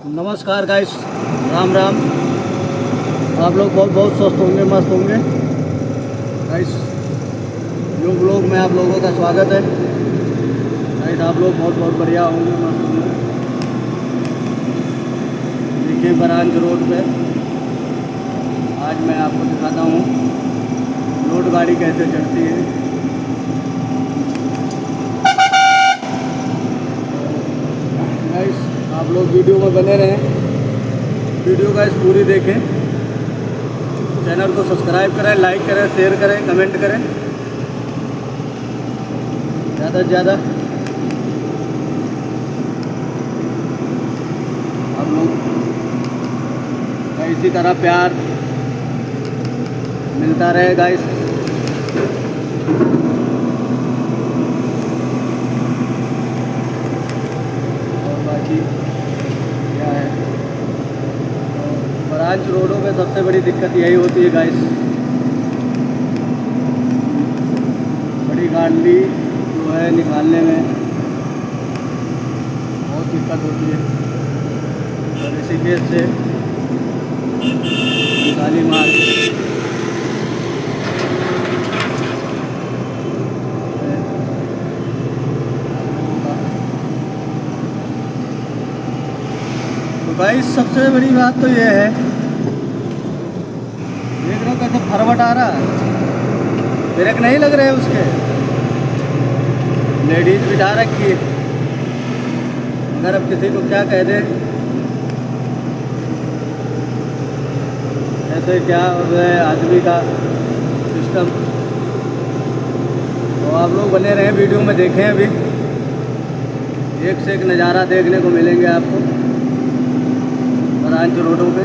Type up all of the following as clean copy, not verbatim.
नमस्कार गाइस, राम राम। आप लोग बहुत बहुत स्वस्थ होंगे, मस्त होंगे गाइस। न्यू ब्लॉग में आप लोगों का स्वागत है गाइस। आप लोग बहुत बहुत बढ़िया होंगे, मस्त होंगे। देखिए ब्रांच रोड पे आज मैं आपको दिखाता हूँ लोड गाड़ी कैसे चढ़ती है। गाइस आप लोग वीडियो में बने रहें, वीडियो गाइस पूरी देखें। चैनल को सब्सक्राइब करें, लाइक करें, शेयर करें, कमेंट करें ज़्यादा से ज़्यादा। आप लोग का इसी तरह प्यार मिलता रहे गाइस। और बाकी क्या है, ब्रांच रोडों पे सबसे बड़ी दिक्कत यही होती है गाइस। बड़ी गाड़ी जो है निकालने में बहुत दिक्कत होती है, और इसी केस से निकाली मार तो गाइस सबसे बड़ी बात तो ये है, देख रहे हो कैसे फरवट आ रहा है, ब्रेक नहीं लग रहे उसके। लेडीज बिठा रखी है, अगर अब किसी को क्या कह दें ऐसे क्या है आदमी का सिस्टम। तो आप लोग बने रहें, वीडियो में देखें। अभी एक से एक नज़ारा देखने को मिलेंगे आपको ब्रांच रोडों पे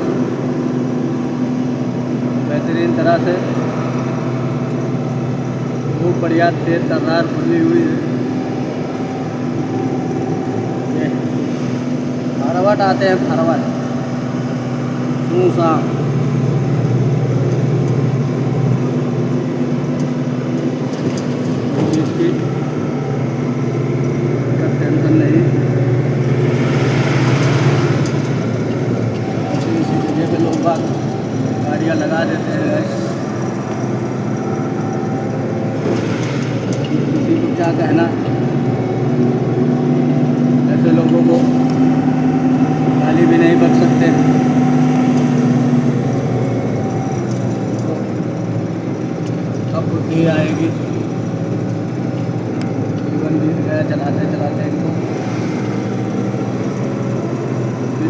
बेहतरीन तरह से। खूब बढ़िया तेज तर्रार खुली हुई है। ये फरवट आते हैं, फरवट मूसा। इसकी टेंशन नहीं, इसी जगह पे लोग बाग गाड़ियाँ लगा देते हैं। किसी को क्या कहना, ऐसे लोगों को गाली भी नहीं बक सकते। तो अब बुद्धि आएगी, जीवन बीत गया चलाते चलाते। इनको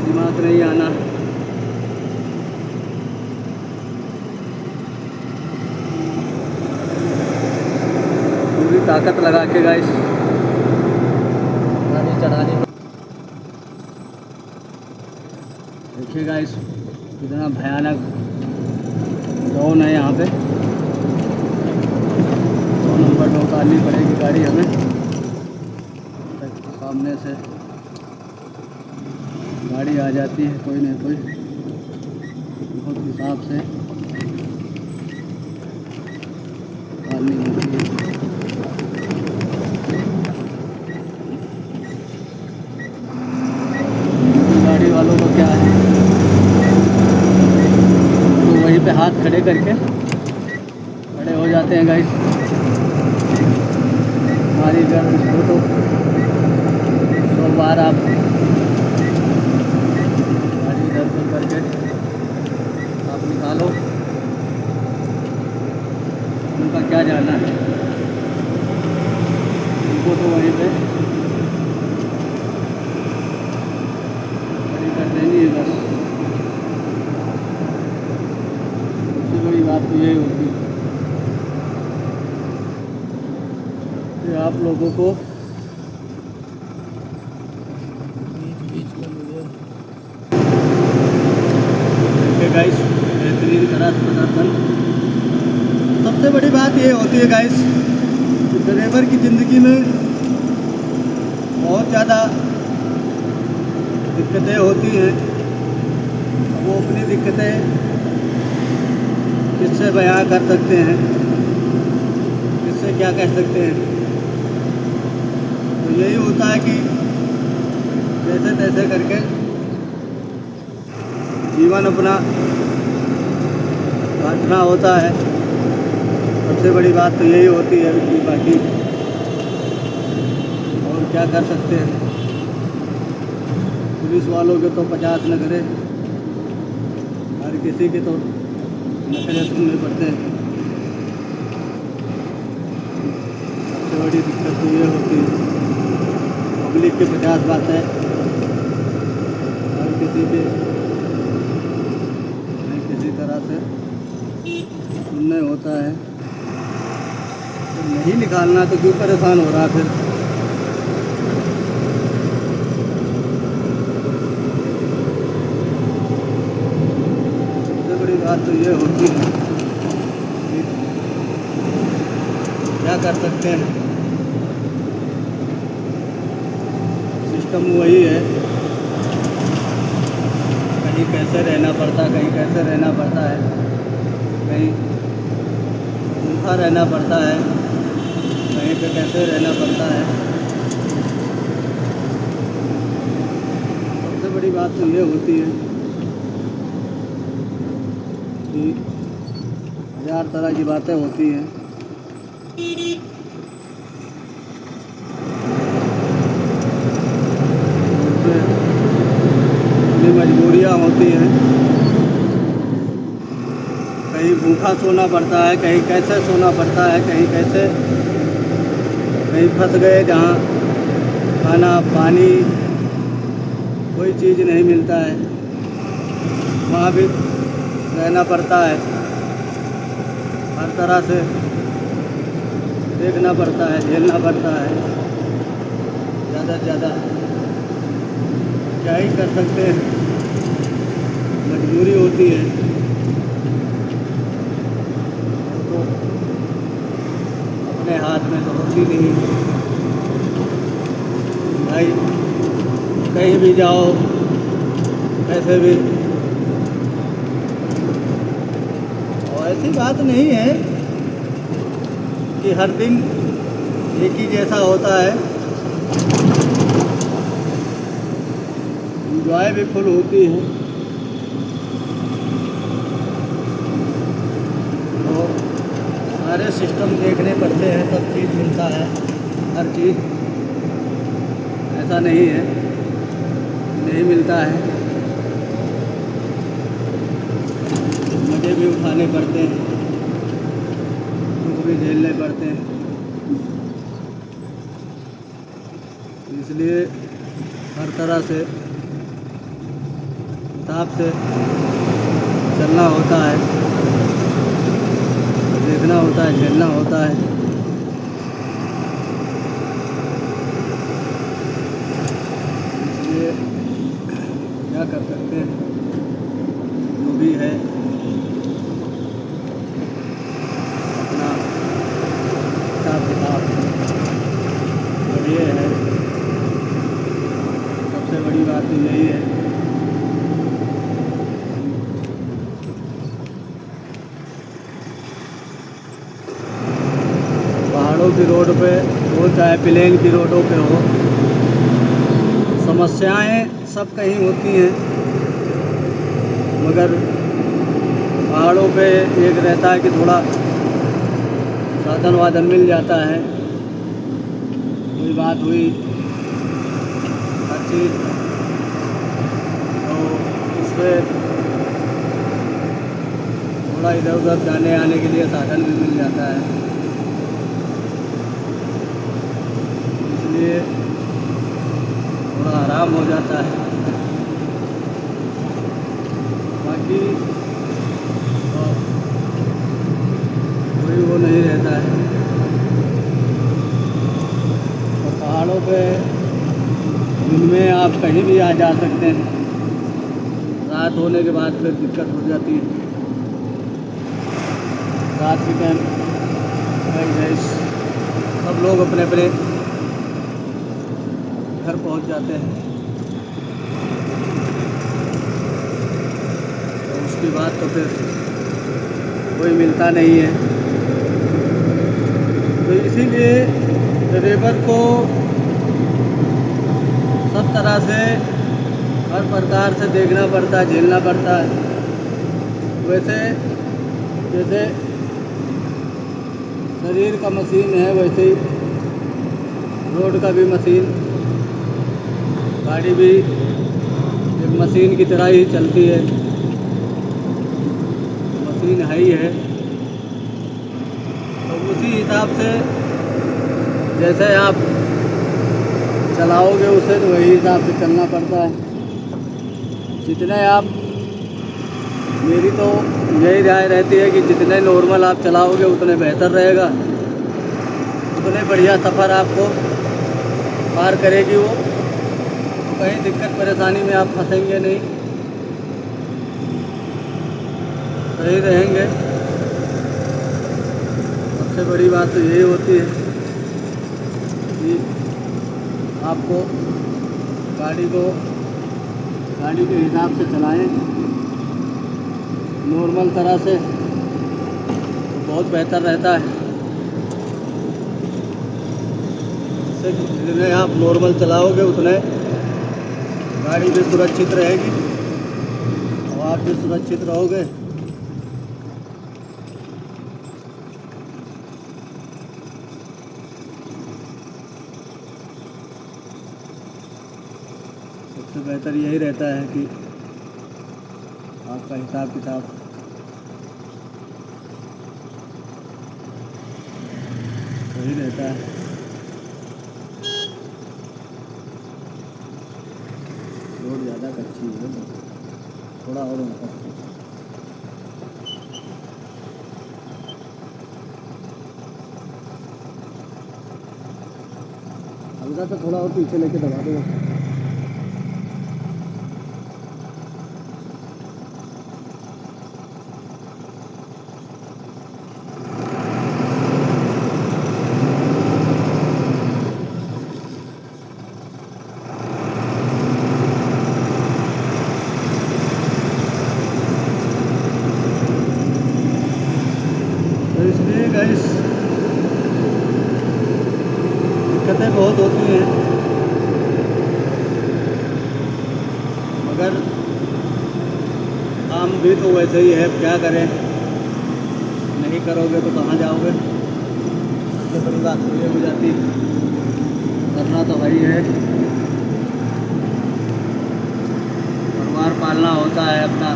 दिमाग नहीं आना। पूरी ताकत लगा के गाइस गाड़ी चढ़ानी। देखिए गाइस कितना भयानक डाउन है यहाँ पे। 2 नंबर निकालनी पड़ेगी गाड़ी हमें। सामने से गाड़ी आ जाती है कोई ना कोई, बहुत हिसाब से निकालनी होती है। गाड़ी वालों को क्या है, तो वहीं पे हाथ खड़े करके खड़े हो जाते हैं गाइस। हमारी घर इसको तो 100 बार आप गाड़ी इधर उधर करके आप निकालो, उनका क्या जाना है। उनको तो वहीं पे खड़ी कर देनी है बस। सबसे बड़ी बात तो यही होती है कि आप लोगों को गाइस बेहतरीन तरह से प्रदर्शन। सबसे बड़ी बात ये होती है गाइस कि ड्राइवर की ज़िंदगी में बहुत ज़्यादा दिक्कतें होती हैं। वो अपनी दिक्कतें किससे बयां कर सकते हैं, किससे क्या कह सकते हैं। तो यही होता है कि जैसे तैसे करके जीवन अपना काटना होता है। सबसे बड़ी बात तो यही होती है कि बाकी और क्या कर सकते हैं। पुलिस वालों के तो 50 नखरे, हर किसी के तो नखरे सुनने पड़ते हैं। सबसे बड़ी दिक्कत तो ये होती है पब्लिक के 50 बातें हर किसी के किसी तरह से सुनने होता है। तो नहीं निकालना तो क्यों परेशान हो रहा फिर। सबसे बड़ी बात तो ये होती है कि क्या कर सकते हैं। सिस्टम वही है, कहीं कैसे रहना पड़ता, कहीं कैसे रहना पड़ता है, कहीं भूखा रहना पड़ता है, कहीं पे कैसे रहना पड़ता है। सबसे बड़ी बात तो ये होती है कि 1000 तरह की बातें होती हैं। मजबूरियाँ होती हैं, कहीं भूखा सोना पड़ता है, कहीं कैसे सोना पड़ता है, कहीं कैसे, कहीं फंस गए जहाँ खाना पानी कोई चीज़ नहीं मिलता है, वहाँ भी रहना पड़ता है। हर तरह से देखना पड़ता है, झेलना पड़ता है। ज़्यादा से ज़्यादा क्या ही कर सकते हैं, मजबूरी होती है। तो अपने हाथ में तो होती नहीं भाई, कहीं भी जाओ कैसे भी। और ऐसी बात नहीं है कि हर दिन एक ही जैसा होता है, इंजॉय भी फुल होती है। तो सारे सिस्टम देखने पड़ते हैं, सब चीज़ मिलता है, हर चीज़ ऐसा नहीं है नहीं मिलता है। मज़े भी उठाने पड़ते हैं, दुख भी झेलने पड़ते हैं। इसलिए हर तरह से हिसाब से चलना होता है, देखना होता है, झेलना होता है। इसलिए क्या कर सकते हैं, जो भी है अपना हिसाब किताब और ये है। सबसे बड़ी बात तो यही है पहाड़ों की रोड पे हो चाहे प्लेन की रोडों पे हो, समस्याएं सब कहीं होती हैं, मगर पहाड़ों पे एक रहता है कि थोड़ा साधन वाधन मिल जाता है। कोई बात हुई हर चीज़ तो उस पर थोड़ा इधर उधर जाने आने के लिए साधन भी मिल जाता है। इसलिए थोड़ा आराम हो जाता है। बाकी तो कोई वो नहीं रहता है। और पहाड़ों पे दिन में आप कहीं भी आ जा सकते हैं, रात होने के बाद फिर दिक्कत हो जाती है। रात के टाइम भाई सब लोग अपने अपने घर पहुंच जाते हैं, तो उसके बाद तो फिर कोई मिलता नहीं है। तो इसीलिए ड्राइवर को सब तरह से हर प्रकार से देखना पड़ता है, झेलना पड़ता है। वैसे जैसे शरीर का मशीन है, वैसे ही रोड का भी मशीन, गाड़ी भी एक मशीन की तरह ही चलती है, मशीन है ही है। तो उसी हिसाब से जैसे आप चलाओगे उसे, तो वही हिसाब से चलना पड़ता है। जितने आप, मेरी तो यही राय रहती है कि जितने नॉर्मल आप चलाओगे उतने बेहतर रहेगा, उतने बढ़िया सफ़र आपको पार करेगी वो। कहीं दिक्कत परेशानी में आप फंसेंगे नहीं, सही रहेंगे। सबसे बड़ी बात तो यही होती है कि आपको गाड़ी के हिसाब से चलाएं नॉर्मल तरह से, तो बहुत बेहतर रहता है। इससे जितने आप नॉर्मल चलाओगे उतने गाड़ी भी सुरक्षित रहेगी और आप भी सुरक्षित रहोगे। सबसे बेहतर यही रहता है कि आपका हिसाब किताब सही रहता है। रोड ज़्यादा कच्ची है, थोड़ा और ऊपर। हल्का सा थोड़ा और पीछे लेके दबा दो। तो इसलिए गाइस दिक्कतें बहुत होती हैं, मगर काम भी तो वैसे ही है, क्या करें। नहीं करोगे तो कहाँ जाओगे। सबसे बड़ी बात तो ये हो जाती, करना तो वही है। परिवार पालना होता है अपना,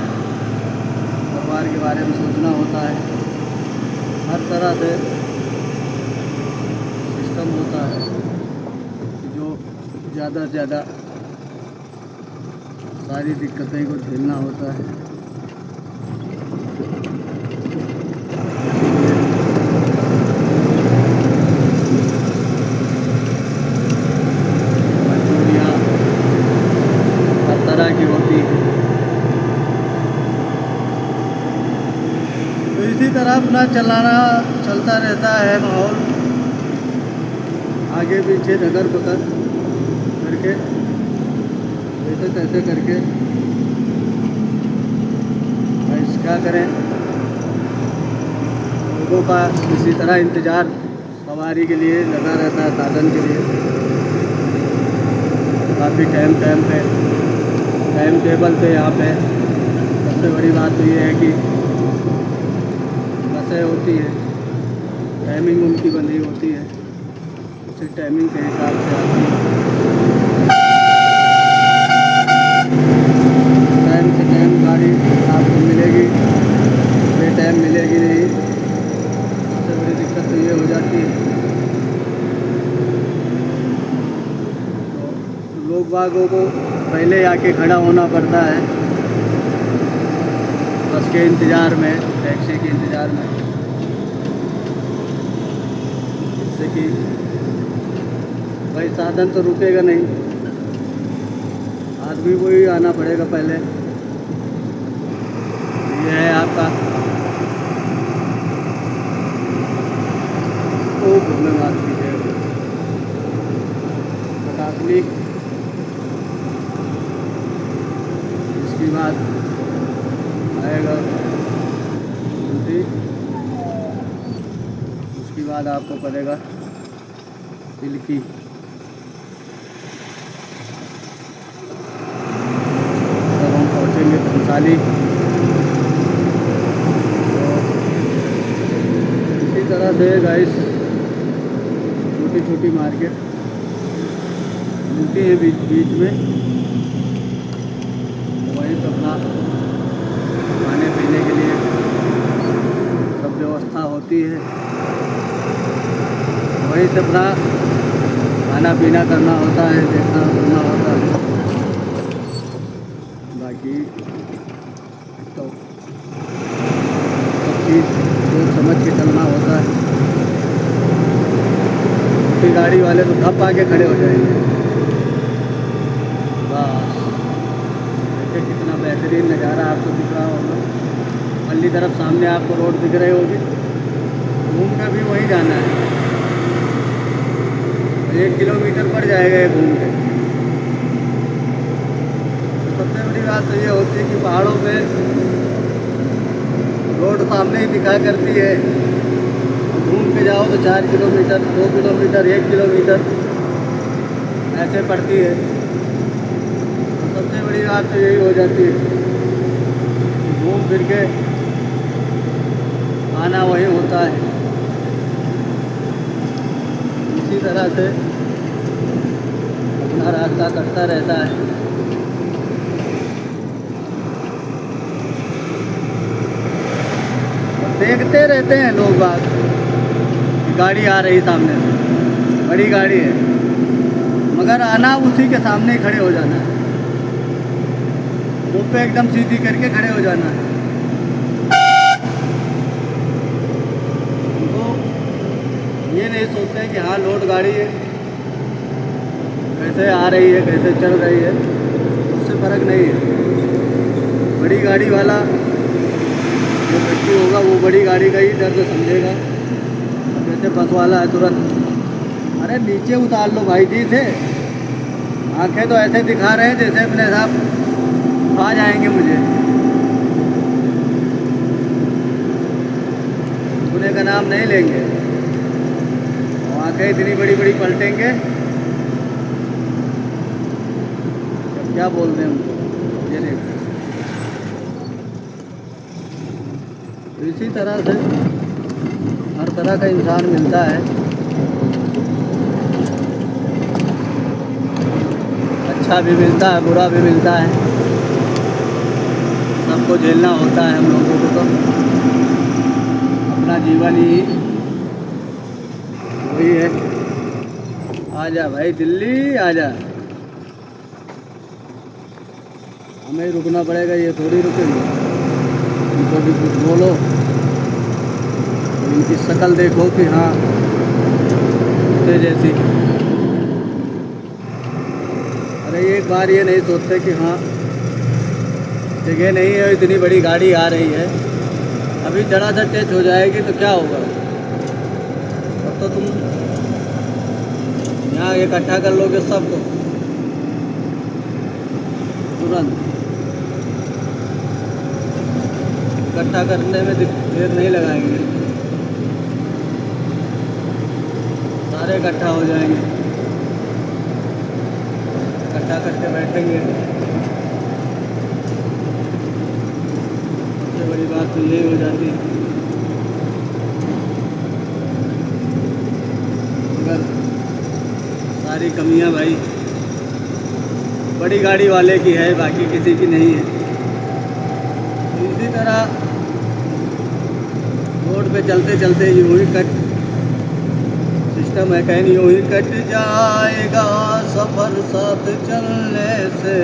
परिवार के बारे में सोचना होता है, हर तरह से सिस्टम होता है जो ज़्यादा से ज़्यादा सारी दिक्कतें को झेलना होता है। मजबूरियाँ हर तरह की होती हैं। तो इसी तरह अपना चलता रहता है माहौल, आगे पीछे ढगर पकड़ करके, जैसे तैसे करके। बस क्या करें, लोगों का इसी तरह इंतज़ार सवारी के लिए लगा रहता है, साधन के लिए। काफ़ी टाइम पे टाइम टेबल पे यहाँ पे सबसे बड़ी बात तो ये है कि बसें होती है, टाइमिंग उनकी बंधी होती है, उसी टाइमिंग के हिसाब से आती है। टाइम से टाइम गाड़ी आपको मिलेगी, बेटाइम मिलेगी नहीं। सबसे बड़ी दिक्कत तो ये हो जाती है। तो लोग बागों को पहले आके खड़ा होना पड़ता है बस के इंतज़ार में, टैक्सी के इंतज़ार में, जिससे कि भाई साधन तो रुकेगा नहीं, आदमी को ही आना पड़ेगा पहले। ये है आपका तो धन्यवाद कीजिए तकनीक। इसके बाद आएगा उसके बाद आपको पड़ेगा तिलकी। खाली। इसी तरह से गाइस छोटी छोटी मार्केट मिलती है बीच बीच में, वहीं पर अपना खाने पीने के लिए सब व्यवस्था होती है, वहीं से अपना खाना पीना करना होता है, देखना करना होता है। बाकी तो सब चीज़ सोच समझ के चलना होता है। छोटी गाड़ी वाले तो धप आके खड़े हो जाएंगे। बस देखिए कितना बेहतरीन नज़ारा आपको दिख रहा होगा। पल्ली तरफ सामने आपको रोड दिख रही होगी, घूम के भी वहीं जाना है। 1 किलोमीटर पड़ जाएगा ये घूम के। तो सबसे बड़ी बात तो ये होती है कि पहाड़ों पे रोड सामने ही दिखा करती है, घूम के जाओ तो 4 किलोमीटर, 2 किलोमीटर, 1 किलोमीटर ऐसे पड़ती है। तो सबसे बड़ी बात तो यही हो जाती है, घूम फिर के आना वही होता है। इसी तरह से अपना रास्ता कटता रहता है। देखते रहते हैं लोग बाग, गाड़ी आ रही सामने से, बड़ी गाड़ी है, मगर आना उसी के सामने ही खड़े हो जाना है, मुँह पे एकदम सीधी करके खड़े हो जाना है। तो ये नहीं सोचते कि हाँ लोड गाड़ी है, कैसे आ रही है, कैसे चल रही है, उससे फ़र्क नहीं है। बड़ी गाड़ी वाला जो व्यक्ति होगा वो बड़ी गाड़ी का ही दर्द समझेगा। जैसे बस वाला है तुरंत, अरे नीचे उतार लो भाई जी से, आंखें तो ऐसे दिखा रहे हैं जैसे अपने साथ आ जाएंगे मुझे, सुनने का नाम नहीं लेंगे, और आंखें इतनी बड़ी बड़ी पलटेंगे, क्या बोलते हैं उनको, ये नहीं। तो इसी तरह से हर तरह का इंसान मिलता है, अच्छा भी मिलता है, बुरा भी मिलता है, सबको झेलना होता है हम लोगों को। तो अपना जीवन ही वही है। आजा भाई दिल्ली आजा, हमें ही रुकना पड़ेगा, ये थोड़ी रुकेंगे। इनको भी कुछ बोलो, इनकी शक्ल देखो कि हाँ कुत्ते जैसी। अरे एक बार ये नहीं सोचते कि हाँ जगह नहीं है, इतनी बड़ी गाड़ी आ रही है, अभी जरा सा टच हो जाएगी तो क्या होगा। तब तो तुम यहाँ इकट्ठा कर लोगे सबको तुरंत। इकट्ठा करने में देर नहीं लगाएंगे, सारे इकट्ठा हो जाएंगे, इकट्ठा करके बैठेंगे। सबसे बड़ी बात तो यही हो जाती है। मगर सारी कमियां भाई बड़ी गाड़ी वाले की है, बाकी किसी की नहीं है। इसी तरह रोड पे चलते चलते यूँ ही कट सिस्टम है, कहीं यूँ ही कट जाएगा सफ़र साथ चलने से,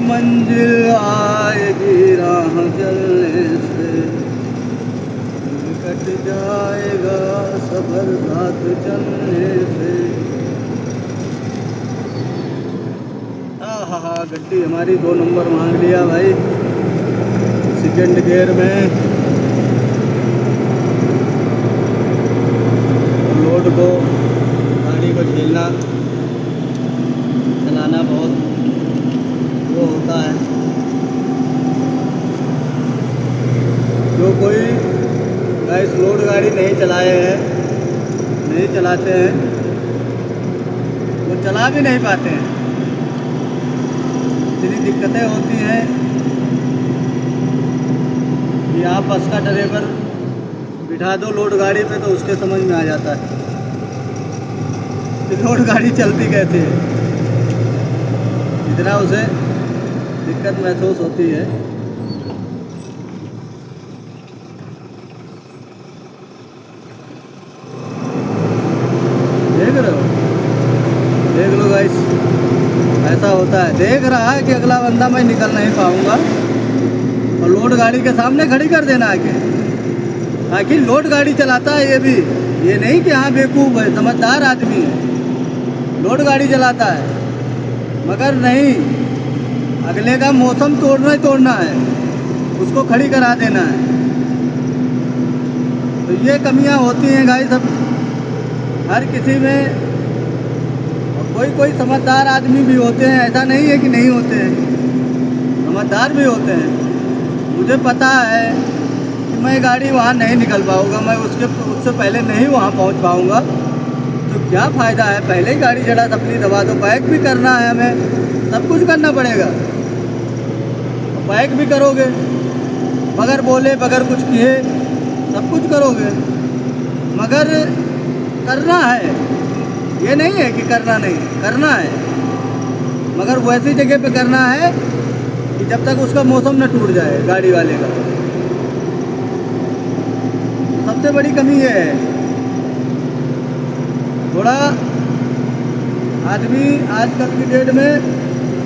मंजिल आएगी राह चलने से, कट जाएगा सफ़र साथ चलने से। हाँ हाँ गड्डी हमारी 2 नंबर मांग लिया भाई, सेकंड गियर में। लोड को, गाड़ी को झेलना चलाना बहुत वो होता है। जो कोई गैस लोड गाड़ी नहीं चलाए हैं, नहीं चलाते हैं, वो चला भी नहीं पाते हैं। इतनी दिक्कतें होती हैं कि आप बस का ड्राइवर बिठा दो लोड गाड़ी पे तो उसके समझ में आ जाता है कि लोड गाड़ी चलती कैसे है। इतना उसे दिक्कत महसूस होती है। देख रहे हो, देख लो गाइस, ऐसा होता है। देख रहा है कि अगला बंदा मैं निकल नहीं पाऊंगा और लोड गाड़ी के सामने खड़ी कर देना आके। आखिर लोड गाड़ी चलाता है ये भी, ये नहीं कि हाँ बेवकूफ़ है, समझदार आदमी है, लोड गाड़ी चलाता है। मगर नहीं, अगले का मौसम तोड़ना ही तोड़ना है, उसको खड़ी करा देना है। तो ये कमियां होती हैं गाइस सब हर किसी में। और कोई समझदार आदमी भी होते हैं, ऐसा नहीं है कि नहीं होते हैं, समझदार भी होते हैं। मुझे पता है कि मैं गाड़ी वहाँ नहीं निकल पाऊँगा, मैं उससे पहले नहीं वहाँ पहुँच पाऊँगा। तो क्या फ़ायदा है, पहले ही गाड़ी जड़ा अपनी दबा दो। बैक भी करना है हमें, सब कुछ करना पड़ेगा। बैक भी करोगे बगैर बोले बगैर कुछ किए, सब कुछ करोगे, मगर करना है। ये नहीं है कि करना नहीं, करना है, मगर वैसी जगह पे करना है कि जब तक उसका मौसम न टूट जाए गाड़ी वाले का। सबसे बड़ी कमी ये है, थोड़ा आदमी आजकल की डेट में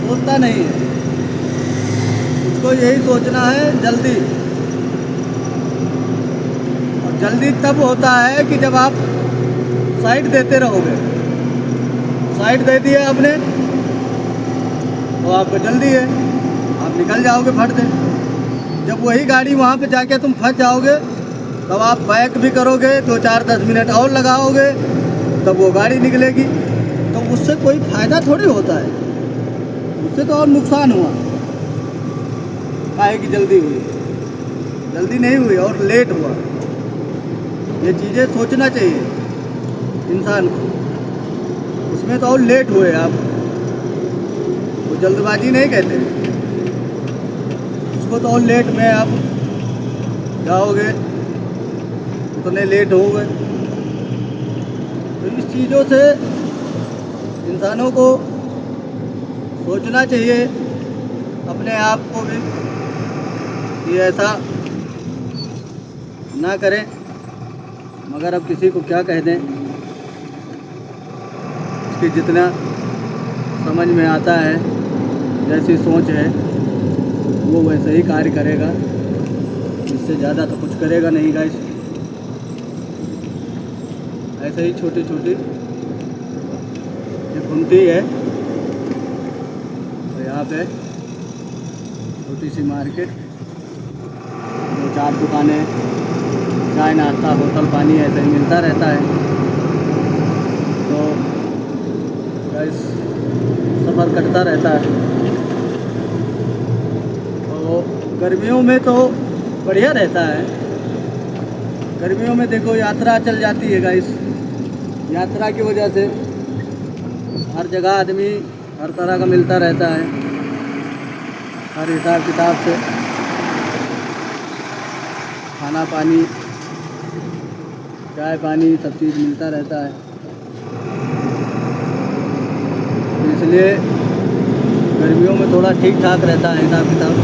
सोचता नहीं है। उसको यही सोचना है जल्दी, और जल्दी तब होता है कि जब आप साइड देते रहोगे। साइड दे दिया आपने तो आपको जल्दी है, आप निकल जाओगे फट से। जब वही गाड़ी वहाँ पे जाके तुम फंस जाओगे तब आप बैक भी करोगे, 2-4-10 मिनट और लगाओगे, तब वो गाड़ी निकलेगी। तो उससे कोई फ़ायदा थोड़ी होता है, उससे तो और नुकसान हुआ। काहे की जल्दी हुई, जल्दी नहीं हुई और लेट हुआ। ये चीज़ें सोचना चाहिए इंसान को। उसमें तो और लेट हुए आप, वो जल्दबाजी नहीं कहते, उसको तो और लेट में आप जाओगे, उतने लेट हो गए। तो इस चीज़ों से इंसानों को सोचना चाहिए अपने आप को भी कि ऐसा ना करें। मगर अब किसी को क्या कह दें, उसकी जितना समझ में आता है, जैसी सोच है, वो वैसे ही कार्य करेगा। इससे ज़्यादा तो कुछ करेगा नहीं गाइस। ऐसे ही छोटी छोटी ये घूमती है। तो यहाँ पे छोटी सी मार्केट, 2-4 दुकानें, चाय नाश्ता होटल पानी ऐसे ही मिलता रहता है। तो गाइस सफ़र कटता रहता है। तो गर्मियों में तो बढ़िया रहता है। गर्मियों में देखो यात्रा चल जाती है गाइस। यात्रा की वजह से हर जगह आदमी हर तरह का मिलता रहता है, हर हिसाब किताब से खाना पानी चाय पानी सब चीज़ मिलता रहता है। तो इसलिए गर्मियों में थोड़ा ठीक ठाक रहता है हिसाब किताब।